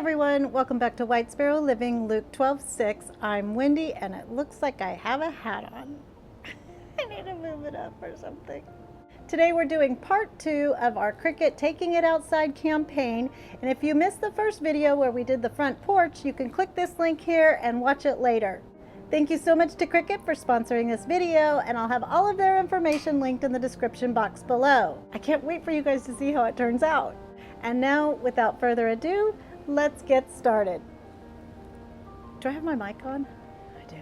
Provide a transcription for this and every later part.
everyone, welcome back to White Sparrow Living, Luke 12:6. I'm Wendy and it looks like I have a hat on. I need to move it up or something. Today we're doing part 2 of our CRICUT Taking It Outside campaign, and if you missed the first video where we did the front porch, you can click this link here and watch it later. Thank you so much to CRICUT for sponsoring this video, and I'll have all of their information linked in the description box below. I can't wait for you guys to see how it turns out. And now, without further ado, let's get started. Do I have my mic on? I do.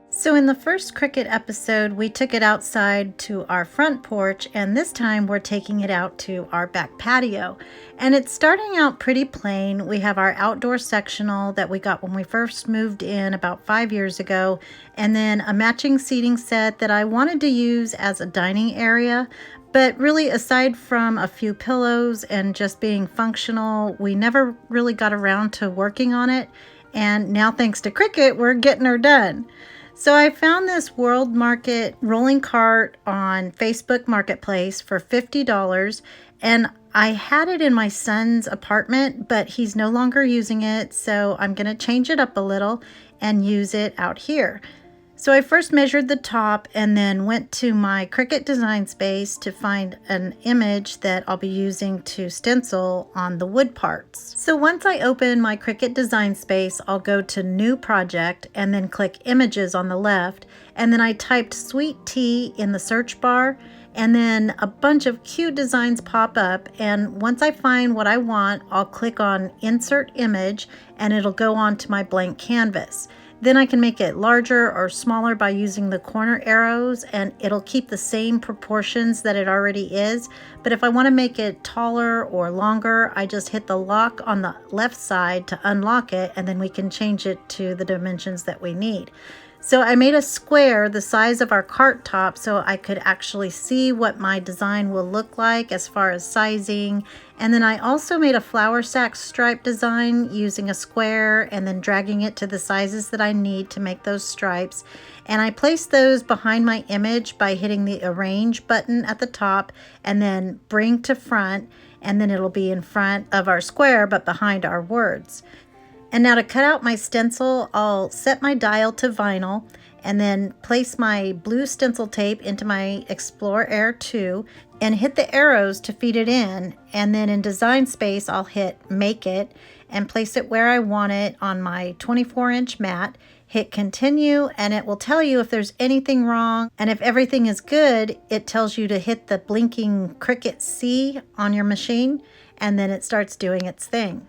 So in the first CRICUT episode, we took it outside to our front porch, and this time we're taking it out to our back patio. And it's starting out pretty plain. We have our outdoor sectional that we got when we first moved in about 5 years ago, and then a matching seating set that I wanted to use as a dining area. But really, aside from a few pillows and just being functional, we never really got around to working on it. And now, thanks to CRICUT, we're getting her done. So I found this World Market rolling cart on Facebook Marketplace for $50. And I had it in my son's apartment, but he's no longer using it. So I'm going to change it up a little and use it out here. So I first measured the top and then went to my CRICUT design space to find an image that I'll be using to stencil on the wood parts. So once I open my CRICUT design space, I'll go to New Project and then click Images on the left. And then I typed Sweet Tea in the search bar, and then a bunch of cute designs pop up. And once I find what I want, I'll click on Insert Image and it'll go onto my blank canvas. Then I can make it larger or smaller by using the corner arrows, and it'll keep the same proportions that it already is. But if I want to make it taller or longer, I just hit the lock on the left side to unlock it, and then we can change it to the dimensions that we need. So I made a square the size of our cart top so I could actually see what my design will look like as far as sizing. And then I also made a flower sack stripe design using a square and then dragging it to the sizes that I need to make those stripes. And I placed those behind my image by hitting the arrange button at the top and then bring to front, and then it'll be in front of our square but behind our words. And now to cut out my stencil, I'll set my dial to vinyl and then place my blue stencil tape into my Explore Air 2 and hit the arrows to feed it in. And then in design space, I'll hit Make It and place it where I want it on my 24-inch mat. Hit Continue, and it will tell you if there's anything wrong. And if everything is good, it tells you to hit the blinking CRICUT C on your machine, and then it starts doing its thing.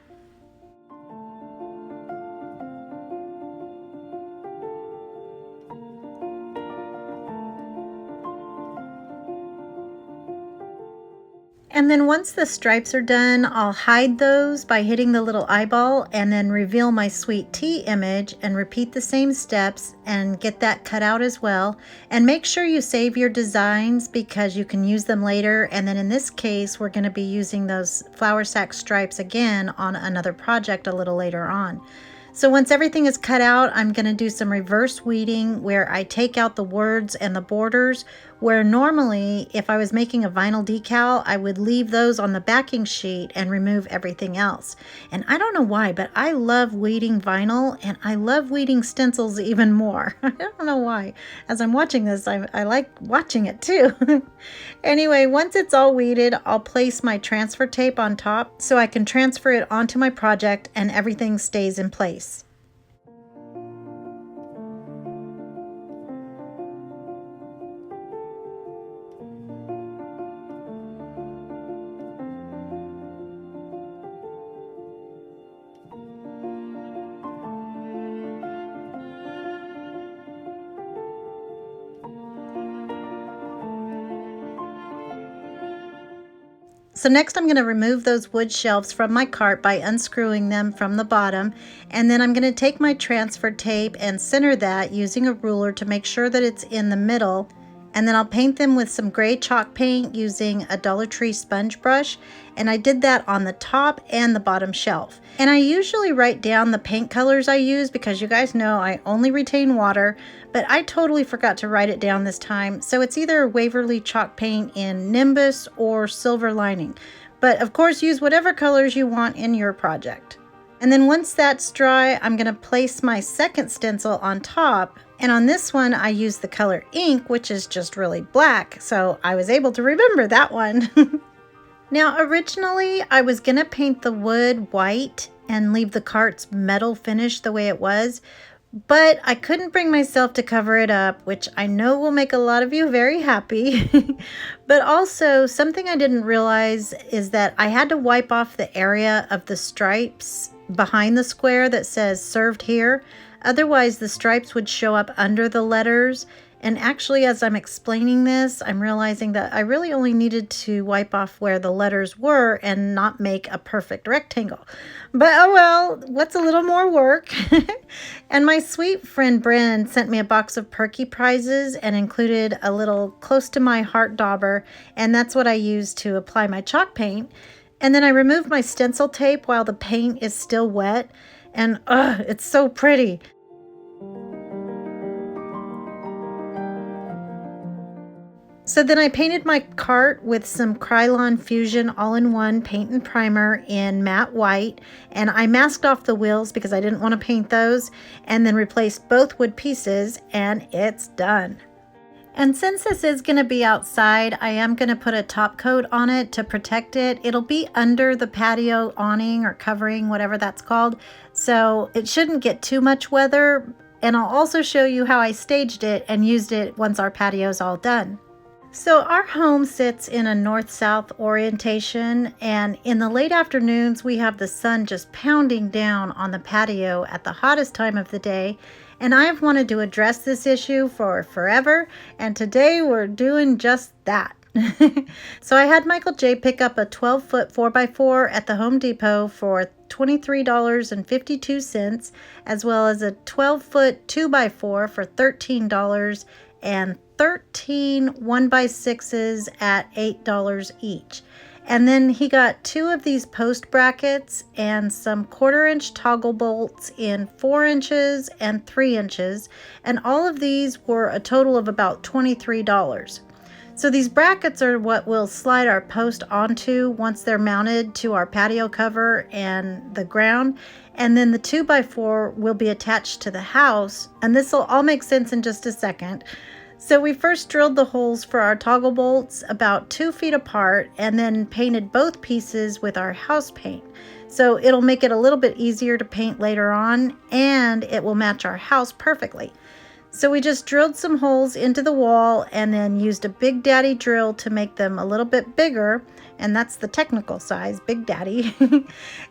And then once the stripes are done, I'll hide those by hitting the little eyeball and then reveal my Sweet Tea image and repeat the same steps and get that cut out as well. And make sure you save your designs because you can use them later. And then in this case, we're going to be using those flower sack stripes again on another project a little later on. So once everything is cut out, I'm going to do some reverse weeding where I take out the words and the borders, where normally if I was making a vinyl decal, I would leave those on the backing sheet and remove everything else. And I don't know why, but I love weeding vinyl and I love weeding stencils even more. I don't know why. As I'm watching this, I like watching it too. Anyway, once it's all weeded, I'll place my transfer tape on top so I can transfer it onto my project and everything stays in place. So next I'm going to remove those wood shelves from my cart by unscrewing them from the bottom, and then I'm going to take my transfer tape and center that using a ruler to make sure that it's in the middle. And then I'll paint them with some gray chalk paint using a Dollar Tree sponge brush, and I did that on the top and the bottom shelf. And I usually write down the paint colors I use because you guys know I only retain water, but I totally forgot to write it down this time, so it's either Waverly chalk paint in Nimbus or Silver Lining. But of course use whatever colors you want in your project. And then once that's dry, I'm going to place my second stencil on top. And on this one, I use the color ink, which is just really black. So I was able to remember that one. Now, originally, I was going to paint the wood white and leave the cart's metal finish the way it was. But I couldn't bring myself to cover it up, which I know will make a lot of you very happy. But also, something I didn't realize is that I had to wipe off the area of the stripes behind the square that says served here. Otherwise, the stripes would show up under the letters. And actually, as I'm explaining this, I'm realizing that I really only needed to wipe off where the letters were and not make a perfect rectangle. But oh well, what's a little more work? And my sweet friend Bryn sent me a box of Perky prizes and included a little close to my heart dauber, and that's what I used to apply my chalk paint. And then I removed my stencil tape while the paint is still wet, and it's so pretty. So then I painted my cart with some Krylon Fusion all-in-one paint and primer in matte white, and I masked off the wheels because I didn't want to paint those, and then replaced both wood pieces, and it's done. And since this is going to be outside, I am going to put a top coat on it to protect it. It'll be under the patio awning or covering, whatever that's called, so it shouldn't get too much weather, and I'll also show you how I staged it and used it once our patio's all done. So our home sits in a north-south orientation, and in the late afternoons we have the sun just pounding down on the patio at the hottest time of the day, and I've wanted to address this issue for forever, and today we're doing just that. So I had Michael J pick up a 12-foot 4x4 at the Home Depot for $23.52, as well as a 12-foot 2x4 for $13, and 13 1x6s at $8 each. And then he got 2 of these post brackets and some 1/4-inch toggle bolts in 4 inches and 3 inches, and all of these were a total of about $23. So these brackets are what we'll slide our post onto once they're mounted to our patio cover and the ground, and then the 2x4 will be attached to the house, and this will all make sense in just a second. So we first drilled the holes for our toggle bolts about 2 feet apart, and then painted both pieces with our house paint. So it'll make it a little bit easier to paint later on, and it will match our house perfectly. So we just drilled some holes into the wall and then used a Big Daddy drill to make them a little bit bigger, and that's the technical size, Big Daddy.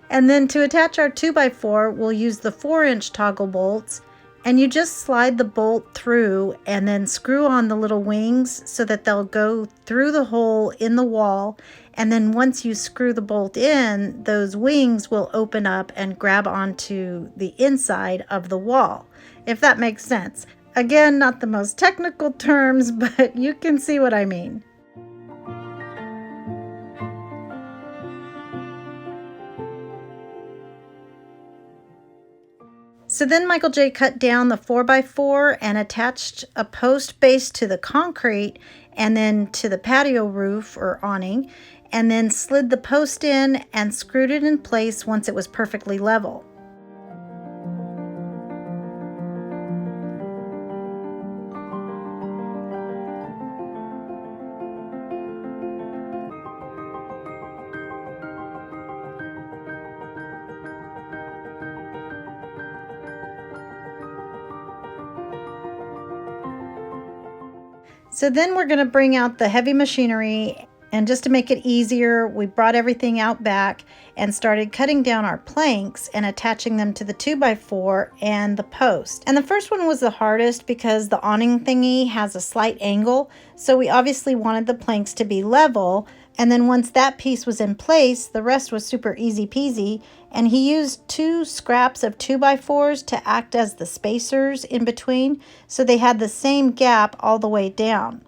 And then to attach our 2x4, we'll use the 4-inch toggle bolts, and you just slide the bolt through and then screw on the little wings so that they'll go through the hole in the wall, and then once you screw the bolt in, those wings will open up and grab onto the inside of the wall, if that makes sense. Again, not the most technical terms, but you can see what I mean. So then Michael J cut down the 4x4 and attached a post base to the concrete and then to the patio roof or awning, and then slid the post in and screwed it in place once it was perfectly level. So then we're going to bring out the heavy machinery, and just to make it easier, we brought everything out back and started cutting down our planks and attaching them to the 2x4 and the post. And the first one was the hardest because the awning thingy has a slight angle, so we obviously wanted the planks to be level. And then once that piece was in place, the rest was super easy peasy, and he used 2 scraps of 2x4s to act as the spacers in between, so they had the same gap all the way down.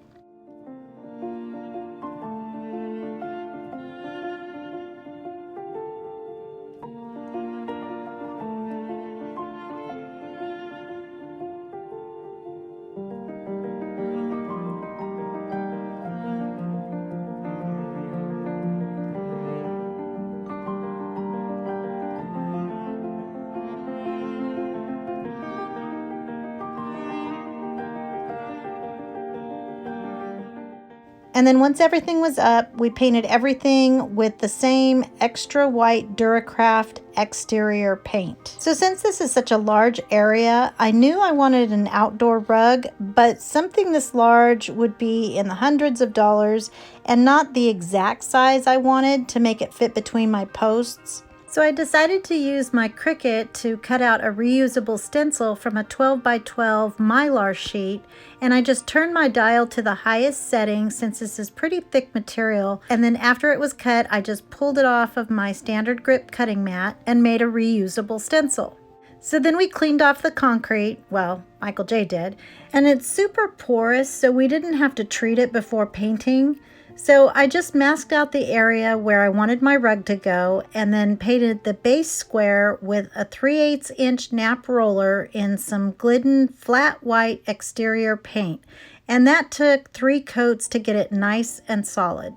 And then once everything was up, we painted everything with the same extra white Duracraft exterior paint. So since this is such a large area, I knew I wanted an outdoor rug, but something this large would be in the hundreds of dollars and not the exact size I wanted to make it fit between my posts. So I decided to use my CRICUT to cut out a reusable stencil from a 12 by 12 MYLAR sheet, and I just turned my dial to the highest setting since this is pretty thick material, and then after it was cut, I just pulled it off of my standard grip cutting mat and made a reusable stencil. So then we cleaned off the concrete, well, Michael J did, and it's super porous, so we didn't have to treat it before painting. So I just masked out the area where I wanted my rug to go and then painted the base square with a 3/8 inch nap roller in some Glidden flat white exterior paint. And that took 3 coats to get it nice and solid.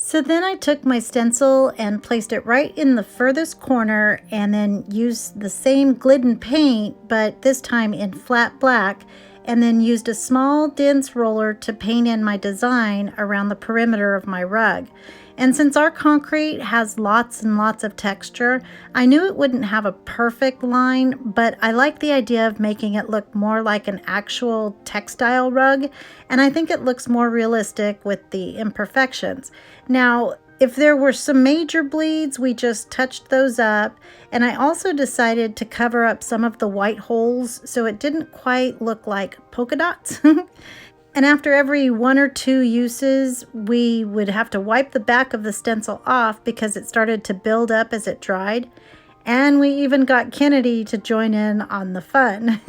So then I took my stencil and placed it right in the furthest corner and then used the same Glidden paint, but this time in flat black, and then used a small dense roller to paint in my design around the perimeter of my rug. And since our concrete has lots and lots of texture, I knew it wouldn't have a perfect line, but I like the idea of making it look more like an actual textile rug, and I think it looks more realistic with the imperfections. Now, if there were some major bleeds, we just touched those up, and I also decided to cover up some of the white holes so it didn't quite look like polka dots. And after every 1 or 2 uses, we would have to wipe the back of the stencil off because it started to build up as it dried. And we even got Kennedy to join in on the fun.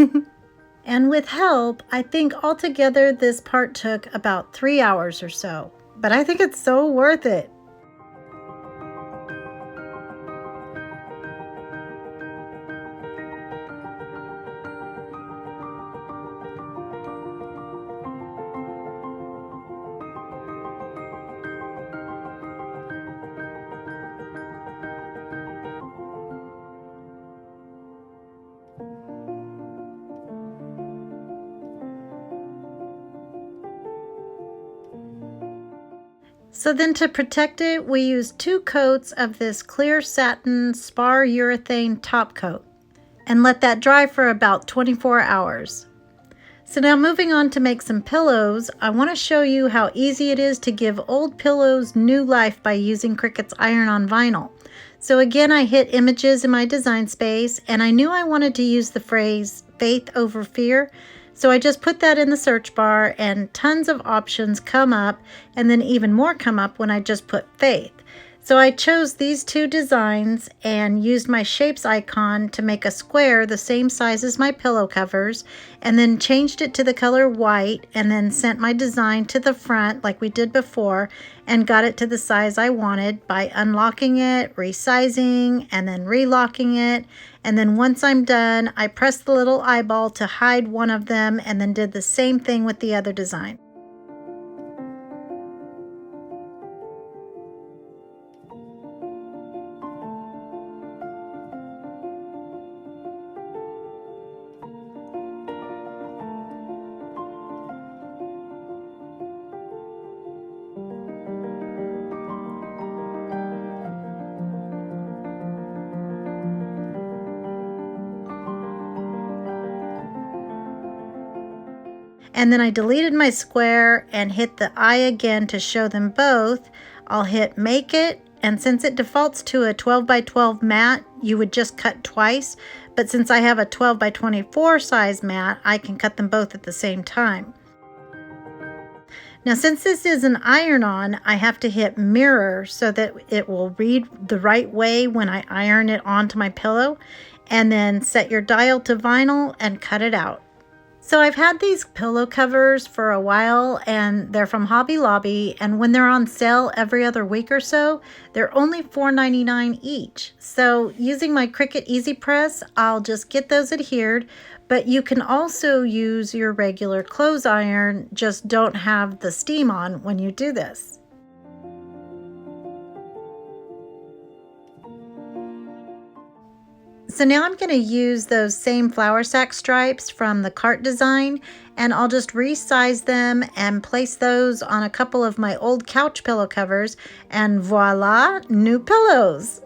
And with help, I think altogether this part took about 3 hours or so. But I think it's so worth it. So then to protect it, we used 2 coats of this clear satin spar urethane top coat and let that dry for about 24 hours. So now moving on to make some pillows, I want to show you how easy it is to give old pillows new life by using CRICUT's iron-on vinyl. So again, I hit images in my design space, and I knew I wanted to use the phrase faith over fear. So I just put that in the search bar and tons of options come up, and then even more come up when I just put faith. So I chose these 2 designs and used my shapes icon to make a square the same size as my pillow covers, and then changed it to the color white, and then sent my design to the front like we did before and got it to the size I wanted by unlocking it, resizing, and then relocking it. And then once I'm done, I pressed the little eyeball to hide one of them and then did the same thing with the other design. And then I deleted my square and hit the eye again to show them both. I'll hit make it, and since it defaults to a 12 by 12 mat, you would just cut twice, but since I have a 12 by 24 size mat, I can cut them both at the same time. Now since this is an iron-on, I have to hit mirror so that it will read the right way when I iron it onto my pillow, and then set your dial to vinyl and cut it out. So I've had these pillow covers for a while, and they're from Hobby Lobby, and when they're on sale every other week or so, they're only $4.99 each. So using my CRICUT Easy Press, I'll just get those adhered, but you can also use your regular clothes iron, just don't have the steam on when you do this. So now I'm going to use those same flour sack stripes from the cart design, and I'll just resize them and place those on a couple of my old couch pillow covers, and voila, new pillows.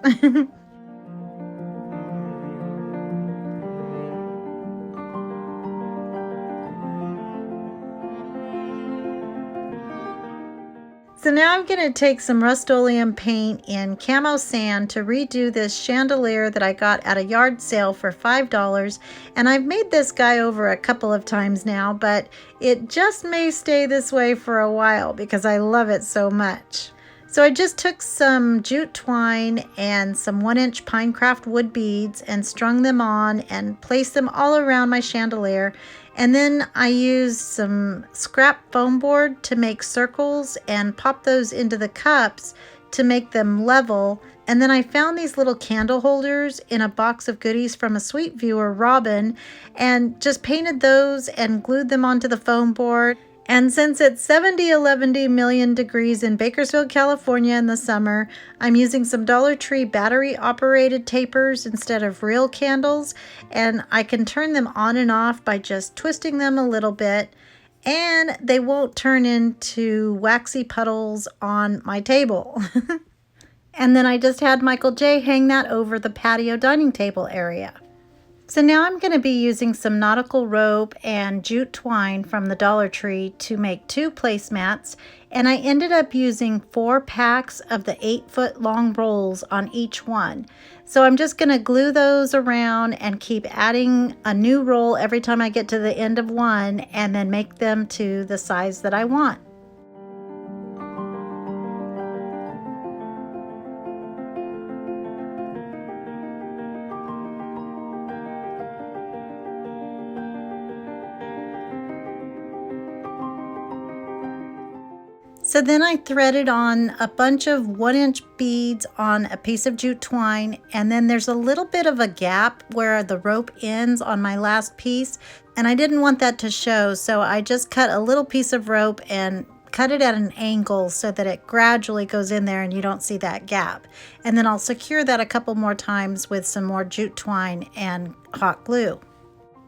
So now I'm going to take some Rust-Oleum paint in camo sand to redo this chandelier that I got at a yard sale for $5. And I've made this guy over a couple of times now, but it just may stay this way for a while because I love it so much. So I just took some jute twine and some 1-inch PINECRAFT wood beads and strung them on and placed them all around my chandelier. And then I used some scrap foam board to make circles and pop those into the cups to make them level. And then I found these little candle holders in a box of goodies from a sweet viewer, Robin, and just painted those and glued them onto the foam board. And since it's 70 million degrees in Bakersfield, California in the summer, I'm using some Dollar Tree battery operated tapers instead of real candles, and I can turn them on and off by just twisting them a little bit, and they won't turn into waxy puddles on my table. And then I just had Michael J hang that over the patio dining table area. So now I'm going to be using some Nautical rope and jute twine from the Dollar Tree to make 2 placemats, and I ended up using 4 packs of the 8-foot long rolls on each one. So I'm just going to glue those around and keep adding a new roll every time I get to the end of one, and then make them to the size that I want. So then I threaded on a bunch of 1-inch beads on a piece of jute twine, and then there's a little bit of a gap where the rope ends on my last piece, and I didn't want that to show, so I just cut a little piece of rope and cut it at an angle so that it gradually goes in there and you don't see that gap. And then I'll secure that a couple more times with some more jute twine and hot glue.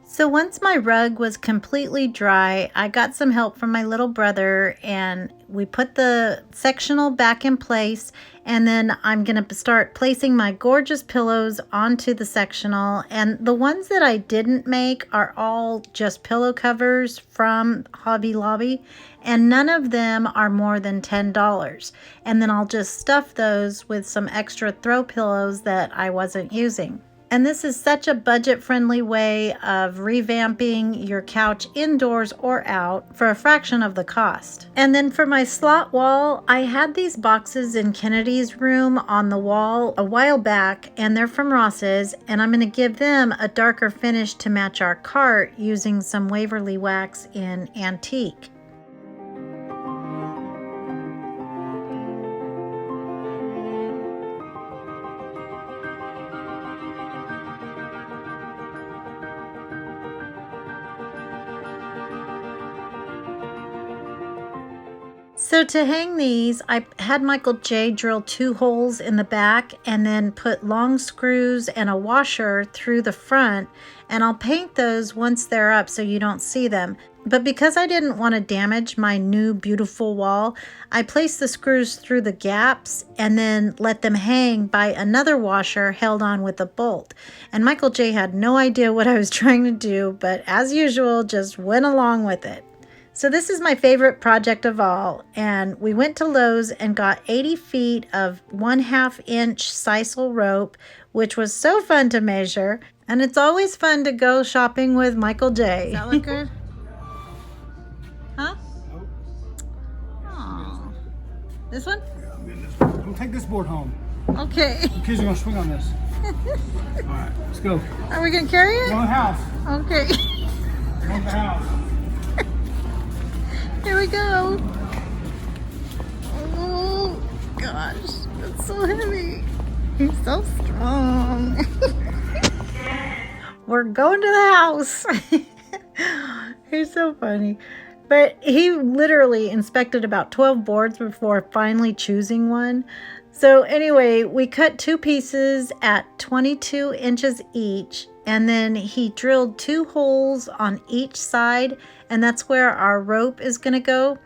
So once my rug was completely dry, I got some help from my little brother, and we put the sectional back in place, and then I'm going to start placing my gorgeous pillows onto the sectional. And the ones that I didn't make are all just pillow covers from Hobby Lobby, and none of them are more than $10. And then I'll just stuff those with some extra throw pillows that I wasn't using. And this is such a budget-friendly way of revamping your couch indoors or out for a fraction of the cost. And then for my slot wall, I had these boxes in Kennedy's room on the wall a while back, and they're from Ross's, and I'm going to give them a darker finish to match our cart using some Waverly wax in Antique. So to hang these, I had Michael J drill 2 holes in the back and then put long screws and a washer through the front, and I'll paint those once they're up so you don't see them. But because I didn't want to damage my new beautiful wall, I placed the screws through the gaps and then let them hang by another washer held on with a bolt. And Michael J had no idea what I was trying to do, but as usual, just went along with it. So this is my favorite project of all, and we went to Lowe's and got 80 feet of 1/2 inch sisal rope, which was so fun to measure, and it's always fun to go shopping with Michael J. Does that look good? Huh? Aww. This one? We'll take this board home. Okay. The kids are gonna swing on this. Alright, let's go. Are we gonna carry it? Go in the house. Okay. Go in of the house. Here we go. Oh gosh, that's so heavy. He's so strong. We're going to the house. He's so funny. But he literally inspected about 12 boards before finally choosing one. So anyway, we cut 2 pieces at 22 inches each, and then he drilled 2 holes on each side, and that's where our rope is going to go.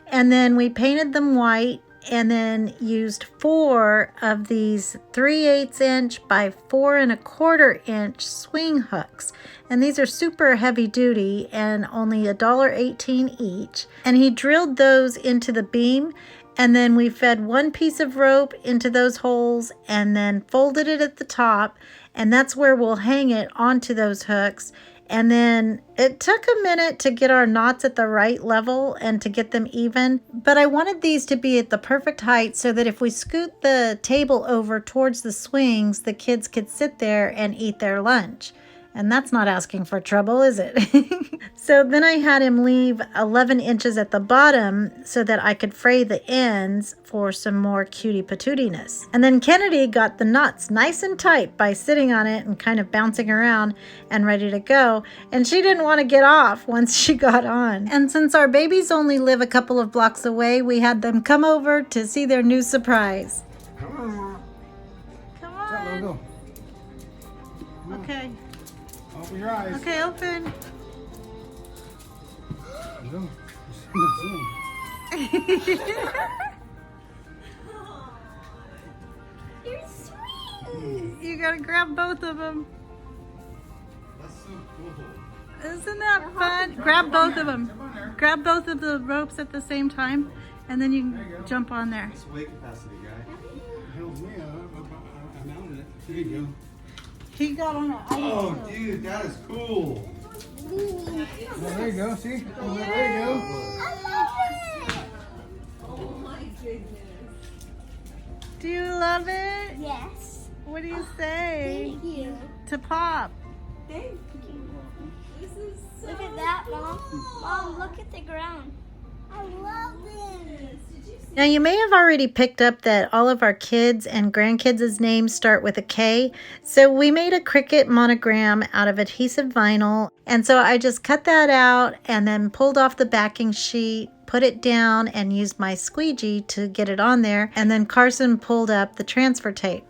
And then we painted them white, and then used 4 of these 3/8 inch by 4 1/4 inch swing hooks. And these are super heavy duty and only $1.18 each. And he drilled those into the beam, and then we fed 1 piece of rope into those holes and then folded it at the top, and that's where we'll hang it onto those hooks. And then it took a minute to get our knots at the right level and to get them even, but I wanted these to be at the perfect height so that if we scoot the table over towards the swings, the kids could sit there and eat their lunch. And that's not asking for trouble, is it? So then I had him leave 11 inches at the bottom so that I could fray the ends for some more cutie patootiness. And then Kennedy got the knots nice and tight by sitting on it and kind of bouncing around and ready to go. And she didn't want to get off once she got on. And since our babies only live a couple of blocks away, we had them come over to see their new surprise. Come on. Go. Okay. Open your eyes. Okay, open. Zoom. You're sweet. You gotta grab both of them. That's so cool. Isn't that fun? Grab both of them. Grab both of the ropes at the same time, and then you can jump on there. It's weight capacity, guy. Help me up. I mounted it. There you go. He got on it. Oh, dude, that is cool. Oh, there you go. See? Oh, there you go. I love it. Oh my goodness. Do you love it? Yes. What do you say? Thank you. To pop. Thank you. This is so Look at that, Mom. Mom, look at the ground. I love this. Did you see? Now you may have already picked up that all of our kids and grandkids' names start with a K. So we made a CRICUT monogram out of adhesive vinyl. And so I just cut that out and then pulled off the backing sheet, put it down, and used my squeegee to get it on there. And then Carson pulled up the transfer tape.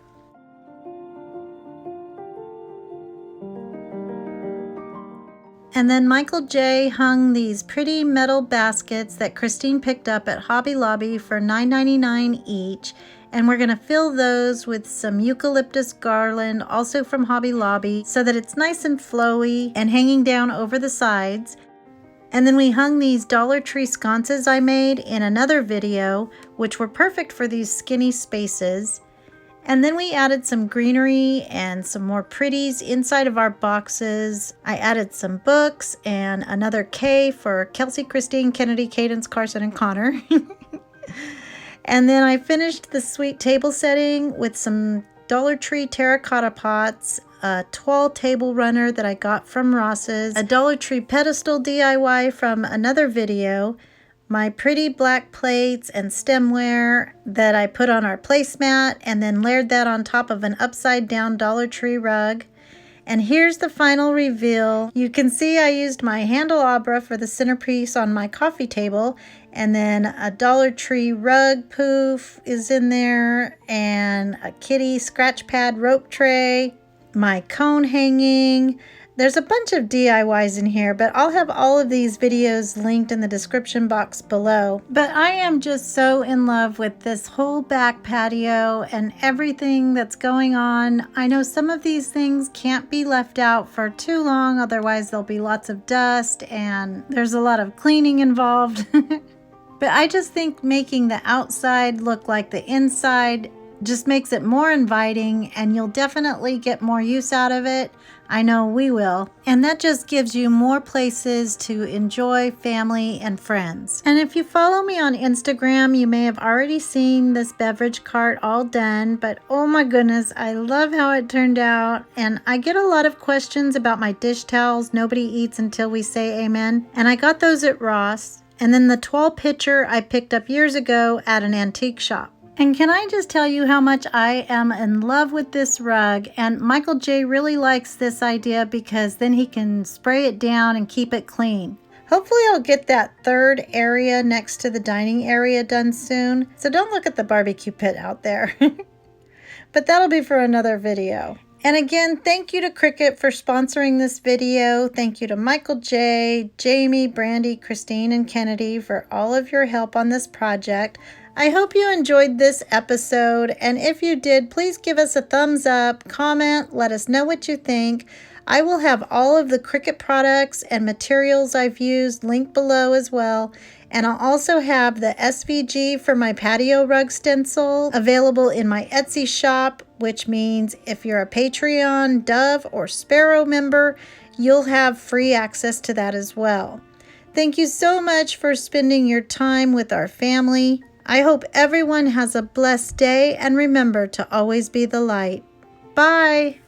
And then Michael J. hung these pretty metal baskets that Christine picked up at Hobby Lobby for $9.99 each. And we're going to fill those with some eucalyptus garland, also from Hobby Lobby, so that it's nice and flowy and hanging down over the sides. And then we hung these Dollar Tree sconces I made in another video, which were perfect for these skinny spaces. And then we added some greenery and some more pretties inside of our boxes. I added some books and another K for Kelsey, Christine, Kennedy, Cadence, Carson, and Connor. And then I finished the sweet table setting with some Dollar Tree terracotta pots, a tall table runner that I got from Ross's, a Dollar Tree pedestal DIY from another video, my pretty black plates and stemware that I put on our placemat and then layered that on top of an upside down Dollar Tree rug. And here's the final reveal. You can see I used my candelabra for the centerpiece on my coffee table, and then a Dollar Tree rug poof is in there, and a kitty scratch pad rope tray, my cone hanging. There's a bunch of DIYs in here, but I'll have all of these videos linked in the description box below. But I am just so in love with this whole back patio and everything that's going on. I know some of these things can't be left out for too long, otherwise there'll be lots of dust and there's a lot of cleaning involved. But I just think making the outside look like the inside Just makes it more inviting, and you'll definitely get more use out of it. I know we will. And that just gives you more places to enjoy family and friends. And if you follow me on Instagram, you may have already seen this beverage cart all done, but oh my goodness, I love how it turned out. And I get a lot of questions about my dish towels nobody eats until we say amen. And I got those at Ross. And then the 12 pitcher I picked up years ago at an antique shop. And can I just tell you how much I am in love with this rug? And Michael J really likes this idea because then he can spray it down and keep it clean. Hopefully I'll get that third area next to the dining area done soon. So don't look at the barbecue pit out there. But that'll be for another video. And again, thank you to CRICUT for sponsoring this video. Thank you to Michael J, Jamie, Brandy, Christine, and Kennedy for all of your help on this project. I hope you enjoyed this episode, and if you did, please give us a thumbs up, comment, let us know what you think. I will have all of the CRICUT products and materials I've used linked below as well, and I'll also have the SVG for my patio rug stencil available in my Etsy shop, which means if you're a Patreon, Dove, or Sparrow member, you'll have free access to that as well. Thank you so much for spending your time with our family. I hope everyone has a blessed day, and remember to always be the light. Bye!